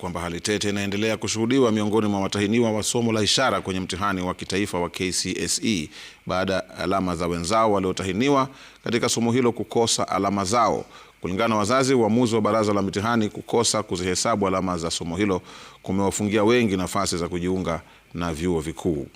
kwamba hali tete inaendelea kushuhudiwa miongoni mwa watahiniwa wa somo la ishara kwenye mtihani wa kitaifa wa KCSE baada ya alama za wenzao waliotahiniwa katika somo hilo kukosa alama zao. Kulingana na wazazi, uamuzi wa baraza la mitihani kukosa kuzihesabu alama za somo hilo kumewafungia wengi nafasi za kujiunga na vyuo vikuu.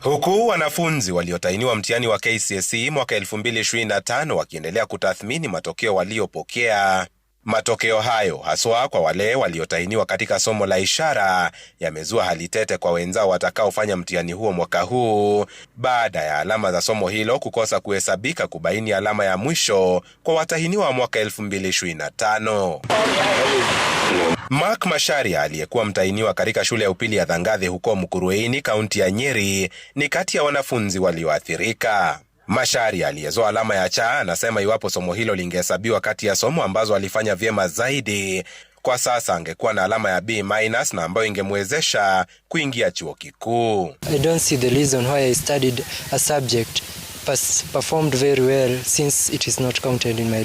Huku wanafunzi waliotahiniwa mtihani wa KCSE mwaka 2025 wakiendelea kutathmini matokeo waliopokea. Matokeo hayo, haswa kwa wale waliotahiniwa katika somo la ishara, yamezua hali tete kwa wenzao watakaofanya mtihani huo mwaka huu baada ya alama za somo hilo kukosa kuhesabika kubaini alama ya mwisho kwa watahiniwa wa mwaka 2025. Mark Macharia aliyekuwa mtahiniwa katika shule ya upili ya Thangathe huko Mukurweini, kaunti ya Nyeri, ni kati ya wanafunzi walioathirika. Macharia aliyezoa alama ya C anasema iwapo somo hilo lingehesabiwa kati ya somo ambazo alifanya vyema zaidi, kwa sasa angekuwa na alama ya B- na ambayo ingemwezesha kuingia chuo kikuu. I don't see the reason why I studied a subject performed very well since it is not counted in my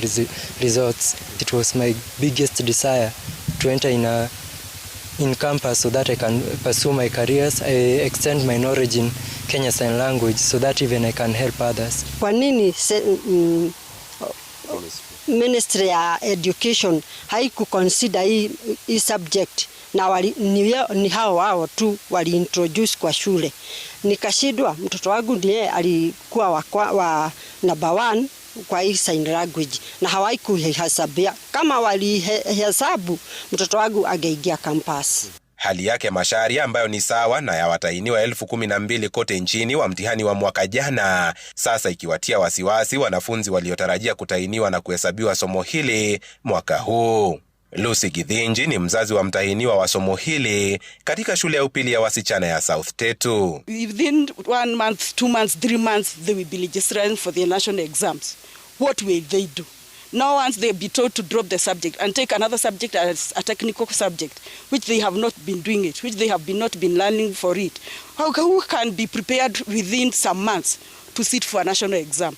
results. It was my biggest desire to enter in campus so that I can pursue my careers. I extend my knowledge in Kenya Sign Language so that even I can help others. Kwa nini Ministry ya Education haikuconsider hii subject na ni hao tu waliintroduce kwa shule? Nikashindwa. Mtoto wangu ndiye alikuwa wa number 1 kwa hii sign language na hawaikuhesabia. Kama walihesabu, mtoto wangu angeingia campus. Hali yake Macharia, ambayo ni sawa na ya watahiniwa 12,000 kote nchini wa mtihani wa mwaka jana, sasa ikiwatia wasiwasi wanafunzi waliotarajia kutahiniwa na kuhesabiwa somo hili mwaka huu. Lucy Githinji ni mzazi wa mtahiniwa wa somo hili katika shule ya upili ya wasichana ya South Tetu. Within 1 month, 2 months, 3 months, they will be registering for the national exams. What will they do? Now once they be told to drop the subject and take another subject as a technical subject, which they have not been doing it, which they have not been learning for it. Who can be prepared within some months to sit for a national exam?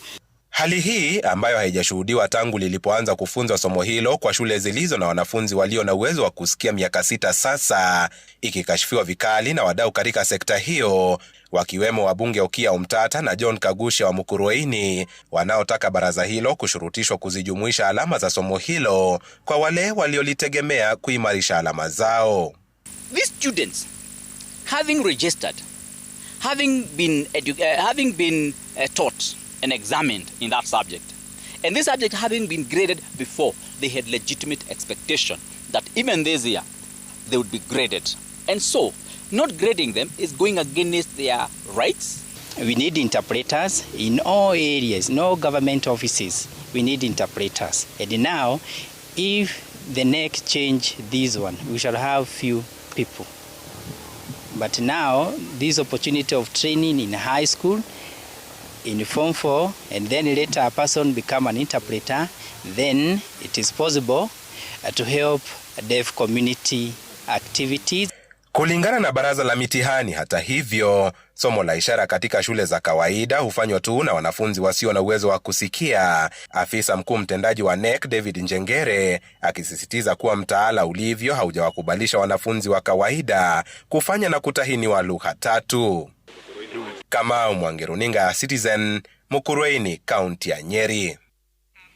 Hali hii ambayo haijashuhudiwa tangu lilipoanza kufunzwa somo hilo kwa shule zilizo na wanafunzi walio na uwezo wa kusikia miaka 6 sasa, ikikashifiwa vikali na wadau katika sekta hiyo, wakiwemo wabunge Okiya Omtata na John Kagusha wa Mukurweini, wanaotaka baraza hilo kushurutishwa kuzijumuisha alama za somo hilo kwa wale waliolitegemea kuimarisha alama zao. These students, having registered, having been taught and examined in that subject, and this subject having been graded before, they had legitimate expectation that even this year they would be graded. And so, not grading them is going against their rights. We need interpreters in all areas, no government offices. We need interpreters. And now, if the NEC change this one, we shall have few people. But now, this opportunity of training in high school, in Form 4, and then later a person become an interpreter, then it is possible to help deaf community activities. Kulingana na baraza la mitihani, hata hivyo, somo la ishara katika shule za kawaida hufanywa tu na wanafunzi wasio na uwezo wa kusikia. Afisa mkuu mtendaji wa NEC David Njengere akisisitiza kuwa mtaala ulivyo haujawakubalisha wanafunzi wa kawaida kufanya na kutahiniwa lugha 3. Kamau Mwangi, runinga Citizen, Mukurweini, kaunti ya Nyeri.